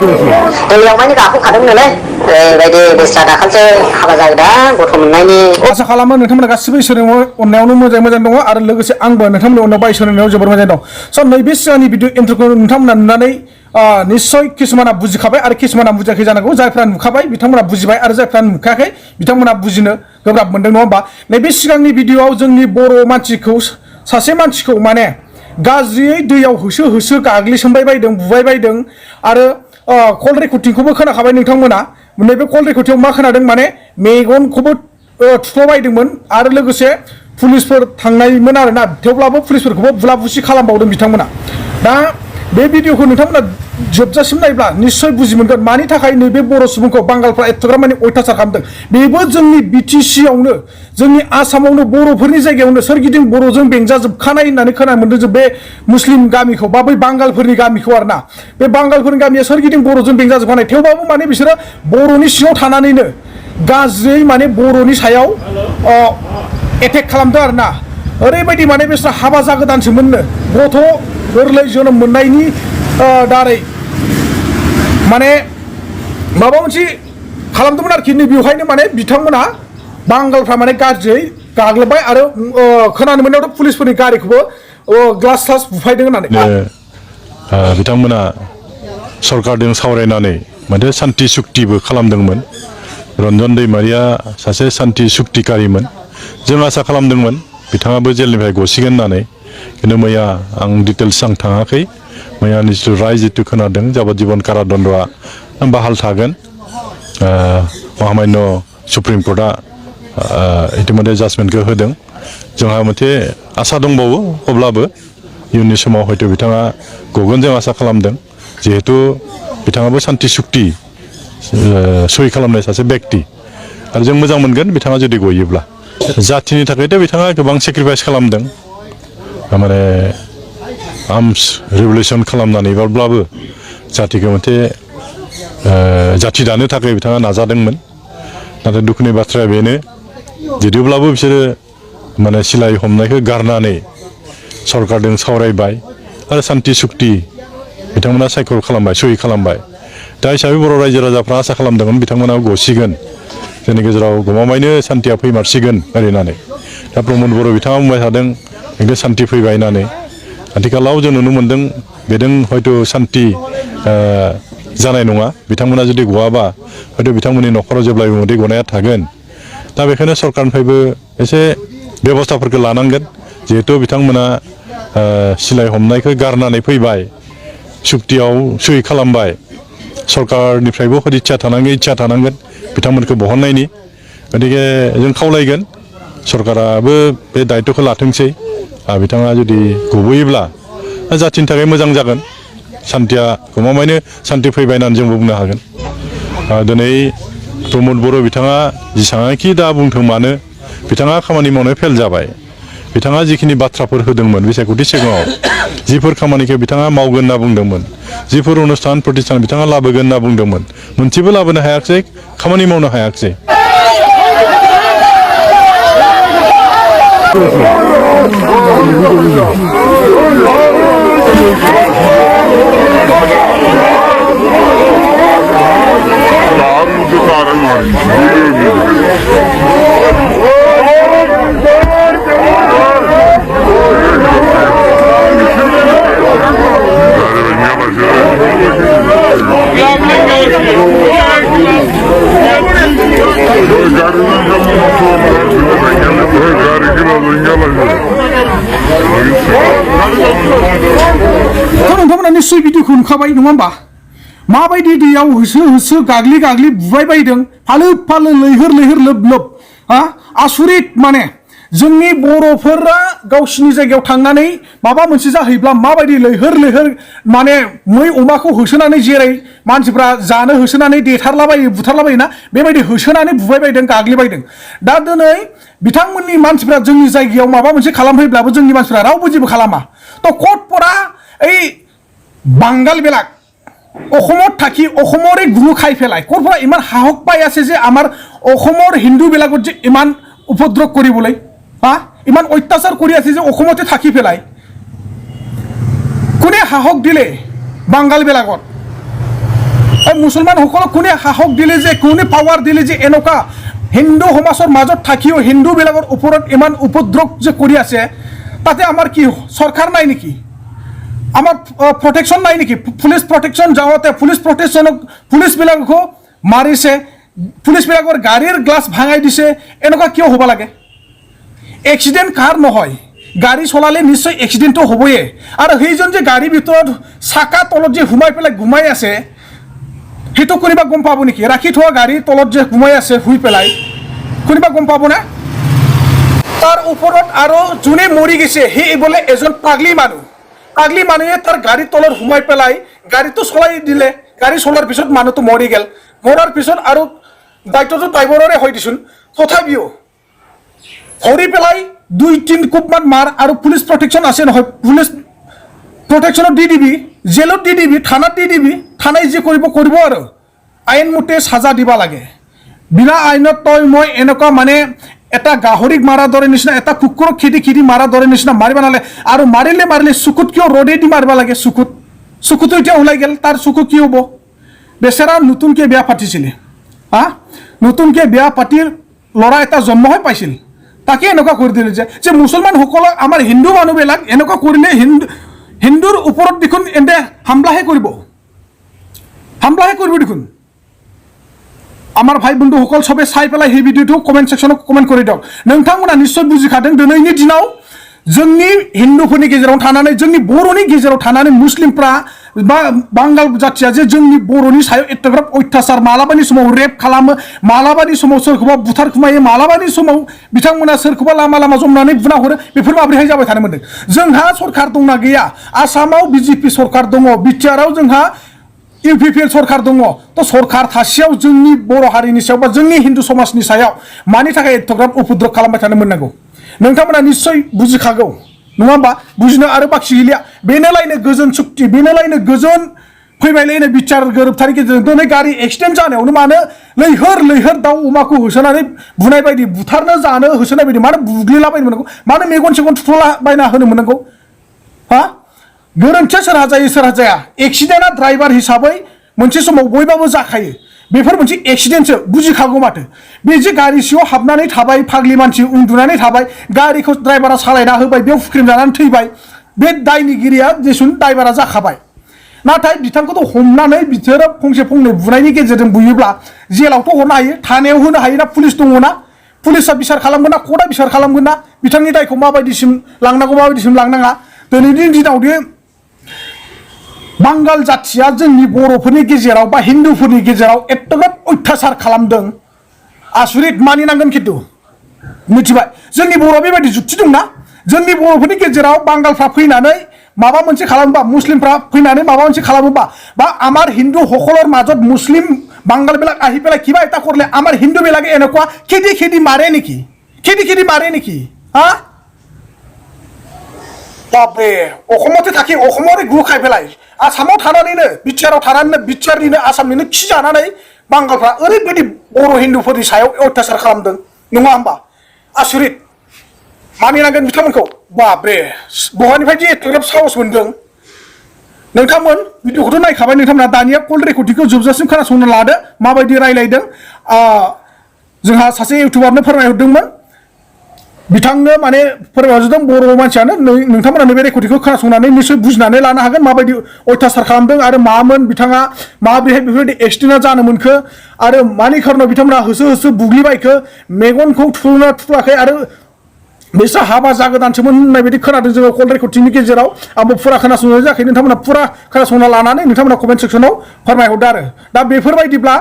दैयाव माने गाखोखादों नालाय बेबायदि बेस्रा दाखालिसो हाबा जागोदां गथ' मोननायनि आसा खालामो नोंथांमोना गासिबो इसोरनि अननायावनो मोजां दङ आरो लोगोसे आंबो नोंथांमोननि अननायाव इसोरनि अननायाव जोबोर मोजां दं स' नैबे सिगांनि भिडिअ इन्ट्र'खौ नोंथांमोना नुनानै निश्चय किसुमाना बुजिखाबाय आरो किसुमाना बुजियाखै जानांगौ जायफ्रा नुखाबाय बिथांमोना बुजिबाय आरो जायफ्रा नुखायाखै बिथांमोना बुजिनो गोब्राब मोनदों नङा होमबा नैबे सिगांनि भिडिअआव जोंनि बर' मानसिखौ सासे मानसिखौ माने गाज्रियै दैयाव होसो होसो गाग्लिसोमबाय बायदों बुबाय बायदों आरो कल रेकर्डिंखौबो खोनाखाबाय नोंथांमोना नैबे कल रेकर्डिंआव मा खोनादों माने मेगनखौबो थुख्ल'बायदोंमोन आरो लोगोसे पुलिसफोर थांनायमोन आरोना थेवब्लाबो पुलिसफोरखौबो बुला बुसि खालामबावदों बिथांमोना दा बे भिडिअखौ नोंथांमोना जोबजासिम नायब्ला निश्चय बुजि मोनगोन मानि थाखाय नैबे बर' सुबुंखौ बांगालफ्रा एथ'ग्राम माने अयथासार खालामदों बेबो जोंनि BTC आवनो जोंनि आसामावनो बर'फोरनि जायगायावनो सोरगिदिं बर'जों बेंजाजोबखानाय होननानै खोनानो मोनदों जे बे मुस्लिम गामिखौ बा बै बांगालफोरनि गामिखौ आरोना बे बांगालफोरनि गामिया सोरगिदिं बर'जों बेंजाजोबखानाय थेवबाबो माने बिसोरो बर'नि सिङाव थानानैनो गाज्रियै माने बर'नि सायाव एटेक खालामदों आरोना ओरैबायदि माने बिसोर हाबा जागोदानसोमोननो गथ' गोरलै जोनोम मोननायनि दारै माने माबा मोनसे खालामदोंमोन आरोखि नै बेवहायनो माने बिथांमोना बांगालफ्रा माने गाज्रियै गाग्लोबबाय आरो खोनानो मोननायावथ' पुलिसफोरनि गारिखौबो ग्लास ग्लास बुफायदों होननानै बिथांमोना सरकारजों सावरायनानै मोनसे सान्थि सुक्तिबो खालामदोंमोन रन्जन दैमारिया सासे सान्थि सुक्तिकारिमोन जों आसा खालामदोंमोन बिथाङाबो जेलनिफ्राय गसिगोन होननानै खिन्थु मैया आं डिटेल्स आं थाङाखै मैया जितु राय जितु खोनादों जाबजीबन कारादन्द'आ बाहाल थागोन महामान्य सुप्रिम कर्टआ इतिमध्य जाजमेन्टखौ होदों जोंहा मोनसे आसा दंबावो अब्लाबो इयुननि समाव हयथ' बिथाङा गगोन जों आसा खालामदों जिहेतु बिथाङाबो सान्थि सुक्ति सहि खालामनाय सासे बेक्ति आरो जों मोजां मोनगोन बिथाङा जुदि गयोब्ला जाथिनि थाखायथ' बिथाङा गोबां सेक्रिफाइस खालामदों माने आर्मस रिभलिउसन खालामनानैब्लाबो जातिखौ मोनसे जाति दानो थाखाय बिथाङा नाजादोंमोन नाथाय दुखुनि बाथ्राया बेनो जुदिब्लाबो बिसोरो माने सिलाइ हमनायखौ गारनानै सरकारजों सावरायबाय आरो सान्थि सुक्ति बिथांमोना सायख' खालामबाय सहि खालामबाय दा हिसाबै बर' रायजो राजाफ्रा आसा खालामदोंमोन बिथांमोना गसिगोन जोंनि गेजेराव गमामायैनो सान्थिया फैमारसिगोन ओरैनानै दा प्रमद बर' बिथाङा बुंबाय थादों एकदम सान्थि फैबाय होननानै आथिखालाव जों नुनो मोन्दों बेजों हयथ' सान्थि जानाय नङा बिथांमोना जुदि गवाबा हयथ' बिथांमोननि न'खराव जेब्लायबो मोदै गनाया थागोन दा बेखायनो सरकारनिफ्रायबो एसे बेबस्थाफोरखौ लानांगोन जिहेतु बिथांमोना सिलाइ हमनायखौ गारनानै फैबाय सुक्तियाव सहि खालामबाय सरकारनिफ्रायबो इच्छा थानांगोन बिथांमोनखौ बहननायनि गतिके जों खावलायगोन सरकाराबो बे दायित्वखौ लाथोंसै बिथाङा जुदि गबोयोब्ला जाथिनि थाखाय मोजां जागोन सान्थिया गमामायैनो सान्थि फैबाय होननानै जोंबो बुंनो हागोन दिनै प्रमद बर' बिथाङा जेसेबांखि दा बुंथों मानो बिथाङा खामानि मावनाय फेल जाबाय बिथाङा जिखिनि बाथ्राफोर होदोंमोन बिसायख'थि सिगाङाव जिफोर खामानिखौ बिथाङा मावगोन होनना बुंदोंमोन जिफोर अनुस्थान प्रतिष्ठान बिथाङा लाबोगोन होनना बुंदोंमोन मोनसेबो लाबोनो हायाखिसै खामानि मावनो हायाखिसै नोंथांमोना निश्चय भिडिअखौ नुखाबाय नङा होमबा माबायदि दैयाव होसो होसो गाग्लि गाग्लि बुबाय बायदों फालो फालो लैहोर लैहोर लोब लोब आसुरित माने जोंनि बर'फोरा गावसिनि जायगायाव थांनानै माबा मोनसे जाहैब्ला माबायदि लैहोर लैहोर माने मै अमाखौ होसोनानै जेरै मानसिफ्रा जानो होसोनानै देथारलाबायो बुथारलाबायोना बेबायदि होसोनानै बुबाय बायदों गाग्लिबायदों दा दिनै बिथांमोननि मानसिफ्रा जोंनि जायगायाव माबा मोनसे खालामफैब्लाबो जोंनि मानसिफ्रा रावबो जेबो खालामा तो कटपरा এই বাংগালবিলাক অসমত থাকি অসমৰে গুৰু খাই পেলাই ক'ৰপৰা ইমান সাহস পাই আছে যে আমাৰ অসমৰ হিন্দুবিলাকত যে ইমান উপদ্ৰৱ কৰিবলৈ ইমান অত্যাচাৰ কৰি আছে যে অসমতে থাকি পেলাই কোনে সাহস দিলে বাংগালবিলাকত মুছলমান সকলক কোনে সাহস দিলে যে কোনে পাৱাৰ দিলে যে এনেকুৱা হিন্দু সমাজৰ মাজত থাকিও হিন্দুবিলাকৰ ওপৰত ইমান উপদ্ৰৱ যে কৰি আছে তাতে আমাৰ কি চৰকাৰ নাই নেকি আমাৰ প্ৰটেকশ্যন নাই নেকি পুলিচ প্ৰটেকশ্যন যাওঁতে পুলিচ প্ৰটেকশ্যনক পুলিচবিলাককো মাৰিছে পুলিচবিলাকৰ গাড়ীৰ গ্লাছ ভাঙাই দিছে এনেকুৱা কিয় হ'ব লাগে এক্সিডেণ্ট কাৰ নহয় গাড়ী চলালে নিশ্চয় এক্সিডেণ্টটো হ'বয়ে আৰু সেইজন যে গাড়ীৰ ভিতৰত চাকা তলত যে সোমাই পেলাই ঘুমাই আছে সেইটো কোনোবা গম পাব নেকি ৰাখি থোৱা গাড়ীৰ তলত যে ঘুমাই আছে শুই পেলাই কোনোবা গম পাব না তাৰ ওপৰত আৰু যোনে মৰি গৈছে সেই বোলে এজন পাগলী মানুহে তাৰ গাড়ীৰ তলত সোমাই পেলাই গাড়ীটো চলাই দিলে গাড়ী চলোৱাৰ পিছত মানুহটো মৰি গ'ল মৰাৰ পিছত আৰু দায়িত্বটো ড্ৰাইভাৰৰে হৈ দিছোন তথাপিও ধৰি পেলাই 2-3 কোপমান মাৰ আৰু পুলিচ প্ৰটেকশ্যন আছে নহয় পুলিচ প্ৰটেকশ্যনত দি দিবি জেলত দি দিবি থানাত দি দিবি থানাই যি কৰিব আৰু আইনমতে সাজা দিবা লাগে বিনা আইনত তই মই এনেকুৱা মানে এটা গাহৰিক মাৰা দৰে নিচিনা এটা কুকুৰক খেদি মাৰা দৰে নিচিনা মাৰিব নালাগে আৰু মাৰিলে চকুত কিয় ৰদে দি মাৰিব লাগে চকুটো এতিয়া ওলাই গ'ল তাৰ চকু কি হ'ব বেচেৰা নতুনকৈ বিয়া পাতিছিলে নতুনকৈ বিয়া পাতিৰ ল'ৰা এটা জন্ম হৈ পাইছিল তাকে এনেকুৱা কৰি দিলে যে মুছলমানসকলক আমাৰ হিন্দু মানুহবিলাক এনেকুৱা কৰিলে হিন্দুৰ ওপৰত দেখোন এনে হামলাহে কৰিব দেখোন আমাৰ ভাই বন্ধুসকল সবে চাই পেলাই সেই ভিডিঅ'টো কমেণ্ট ছেকশ্যনত কমেণ্ট কৰি দিয়ক নोंथांमोना নিশ্চয় বুজি খাदों दिनैनि दिनाव जोंनि हिन्दुफोरनि गेजेराव थानानै जोंनि बर'नि गेजेराव थानानै मुस्लिमफ्रा बा बांगाल जाथिया जे जोंनि बर'नि सायाव एथ'ग्राब अयथासार मालाबानि समाव रेप खालामो मालाबानि समाव सोरखौबा बुथारखुमायो मालाबानि समाव बिथांमोना सोरखौबा लामा जमनानै बुना हरो बेफोर माब्रैहाय जाबाय थानो मोनदों जोंहा सरकार दंना गैया आसामाव बिजेपि सरकार दङ बिटिआरआव जोंहा इउपिपिएल सरकार दङ तो सरकार थासेयाव जोंनि बर' हारिनि सायाव बा जोंनि हिन्दु समाजनि सायाव मानि थाखाय एथ'ग्राब उपद्रव खालामबाय थानो मोननांगौ नोंथांमोना निश्चय बुजिखागौ नङा होमबा बुजिनो आरो बाखि गैलिया बेनोलायनो गोजोन सुक्ति बेनोलायनो गोजोन फैबायलायनो बिचार गोरोबथानि गेजेरजों दिनै गारि एक्सिडेन्ट जानायावनो मानो लैहोर दाउ अमाखौ होसोनानै बुनाय बायदि बुथारनो जानो होसोनाय बायदि मानो बुग्लिलाबायनो मोननांगौ मानो मेगन सेगन थुफ्ललाबायना होनो मोननांगौ गोरोन्थिया सोरहा जायो सोरहा जाया एक्सिडेन्टआ ड्राइभार हिसाबै मोनसे समाव बयबाबो जाखायो बेफोर मोनसे एक्सिडेन्टसो बुजिखागौ माथो बे जे गारि सिङाव हाबनानै थाबाय फाग्लि मानसि उन्दुनानै थाबाय गारिखौ ड्राइभारा सालायना होबाय बेयाव हुख्रेम जानानै थैबाय बे दायनिगिरिया जेसुन ड्राइभारा जाखाबाय नाथाय बिथांखौथ' हमनानै बिसोरो फंसे फंनै बुनायनि गेजेरजों बुयोब्ला जेलावथ' हरनो हायो थानायाव होनो हायोना पुलिस दङना पुलिसा बिसार खालामगोन ना कर्टआ बिसार खालामगोन ना बिथांनि दायखौ माबायदिसिम लांनांगौ माबायदिसिम लांनाङा दिनैनि दिनावदि बांगाल जाथिया जोंनि बर'फोरनि गेजेराव बा हिन्दुफोरनि गेजेराव एथ'ग्राब अयथासार खालामदों आसुरित मानिनांगोन खिन्थु मिथिबाय जोंनि बर'आ बेबायदि जुक्ति दंना जोंनि बर'फोरनि गेजेराव बांगालफ्रा फैनानै माबा मोनसे खालामोबा मुस्लिमफ्रा फैनानै माबा मोनसे खालामोबा বা আমাৰ হিন্দু সকলৰ মাজত মুছলিম বাংগালবিলাক আহি পেলাই কিবা এটা কৰিলে আমাৰ হিন্দুবিলাকে এনেকুৱা খেদি মাৰে নেকি হা बाबरे अखमते थाखि अखमरे गु खाय पेलाय आसामाव थानानैनो बिटिआरआव थानानैनो बिटिआरनिनो आसामनिनो खि जानानै बांगालफ्रा ओरैबायदि बर' हिन्दुफोरनि सायाव अयथासार खालामदों नङा होमबा आसुरित मानिनांगोन बिथांमोनखौ बाबरे बहानिफ्राय एथ'ग्राब साहस मोनदों नोंथांमोन भिडिअखौथ' नायखाबाय नोंथांमोना दानिया कल रेकर्डिंखौ जोबजासिम खोनासंनो लादो माबायदि रायलायदों जोंहा सासे इउटिउबारनो फोरमायहरदोंमोन बिथांनो माने फोरमायहरदों बर' मानसियानो नोंथांमोना बे रेकर्डिंखौ खोनासंनानै निश्चय बुजिनानै लानो हागोन माबायदि अयथासार खालामदों आरो मामोन बिथाङा माबोरैहाय बेफोरबायदि एक्सिडेन्टआ जानो मोनखो आरो मानि खारनाव बिथांमोना होसो बुग्लिबायखो मेगनखौ थुफ्लाखै आरो बिसोर हाबा जागोदानसोमोन होननाय बायदि खोनादों जोङो कल रेकर्डिंनि गेजेराव आंबो फुरा खोनासंनाय जायाखै नोंथांमोना फुरा खोनासंना लानानै नोंथांमोना कमेन्ट सेक्सनाव फोरमायहरदो आरो दा बेफोरबायदिब्ला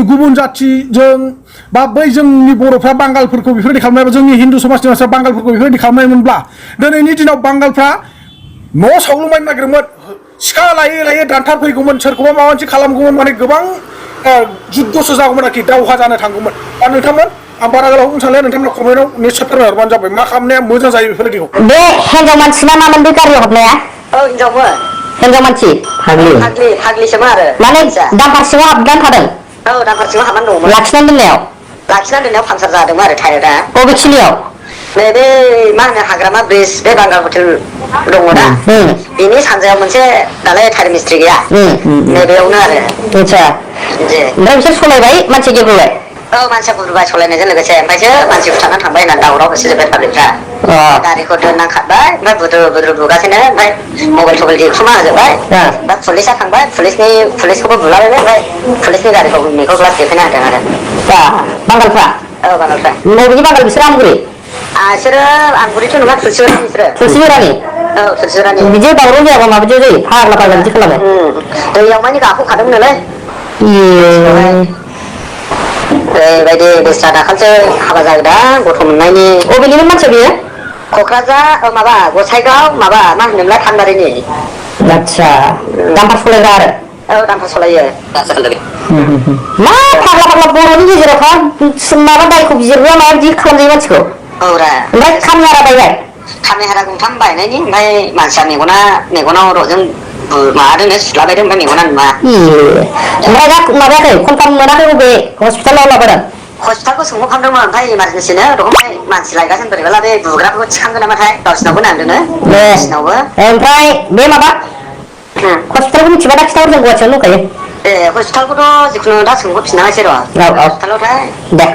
गुबुन जाथिजों बा बै जोंनि बर'फ्रा बांगालफोरखौ बेफोरबायदि खालामनाय जोंनि हिन्दु समाजनि मानसिफ्रा बांगालफोरखौ बेफोरबायदि खालामनायमोनब्ला दिनैनि दिनाव बांगालफ्रा न' सावलुमायनो नागिरोमोन सिखा लायै दानथारफैगौमोन सोरखौबा माबा मोनसे खालामगौमोन माने गोबां जुद्धसो जागौमोन आरोखि दावहा जानो थांगौमोन दा नोंथांमोन आं बारा गोलाव बुंनो सानले नोंथांमोना कमेन्टआव निश्चय फोरमायहरबानो जाबाय मा खालामनाया मोजां जायो बेफोरबायदिखौ बे हिनजाव मानसिना मामोन बे गारियाव हाबनाया हिनजाव मानसि फाग्लिसोमोन आरो माने दामपार सिङाव हाबनानै थादों औ दामपार सिङाव हाबनानै दंमोन लाखिनानै दोननायाव पांचार जादोंमोन आरो टायारा बबेखिनियाव नैबे मा होनो हाग्रामा ब्रिज बे बांगाल हटेल दङना बेनि सानजायाव मोनसे दालाय टायार मिस्ट्रि गैया नैबेयावनो आरो ओमफ्राय बिसोर सलायबाय मानसि गेब्रुबाय मानसिया गुरुबाय सलायनायजों लोगोसे ओमफ्रायसो मानसि बुथारनानै थांबाय होननानै दावराव होसोजोब्बाय पाब्लिकफ्रा गारिखौ दोननांखाबाय ओमफ्राय बुद्रु बुगासिनो ओमफ्राय मबाइल थबाइल देख्रुबना होजोब्बाय दा पुलिसा थांबाय पुलिसखौबो बुलाबायबाय ओमफ्राय पुलिसनि गारिखौ मेगन ग्लास देखायना होदों आरो बांगालफ्रा बांगालफ्रा बबेनि बांगाल बिसोर आमगुरि बिसोरो आमगुरिथ' नङा थुलसिगुरानि बिसोरो थुलसिगुरानि थुलसिगुरानि बिदि दावराव जायाबा माबायदि जायो फाग्ला फाग्ला बिदि खालामो दैयाव मानि गाखोखादोंमोन नालाय बेबायदि बेस्रा दाखालिसो हाबा जागोदां गथ' मोननायनि अबेनिमोन मानसिया बेयो क'क्राझार माबा गसाइगाव माबा मा होनोमोनलाय थानबारिनि आदसा दामफार सलायग्रा आरो दामफार सलायो मा फाग्ला फाग्ला बर'नि गेजेराव माबा दायखौ बिजिरग्रा माबा बिदि खालामजायो मानसिखौ ओमफ्राय खामनारा बायबाय खामनारा गंथाम बायनायनि ओमफ्राय मानसिया मेगनाव र'जों माबादोंनो सुलाबायदों ओमफ्राय मेगना नुवा ओमफ्राय दा माबायाखै कनफार्म मोनाखै बबे हस्पिटालाव लाबोदों हस्पिटालखौ सोंहरखांदोंमोन ओमफ्राय इमारजेन्सिनो ओमफ्राय मानसि लायगासिनो बोरैबाला बे बुग्राफोरखौ थिखांगोन नामाथाय गावसिनावबो नांदोंनो गावसिनावबो ओमफ्राय बे माबा हस्पिटालखौ मिथिबा दा खिथाहर जों गुवाहाटियावनो दंखायो हस्पिटालखौथ' जिखुनु दा सोंहरफिननांसै र' हस्पिटालावथाय दे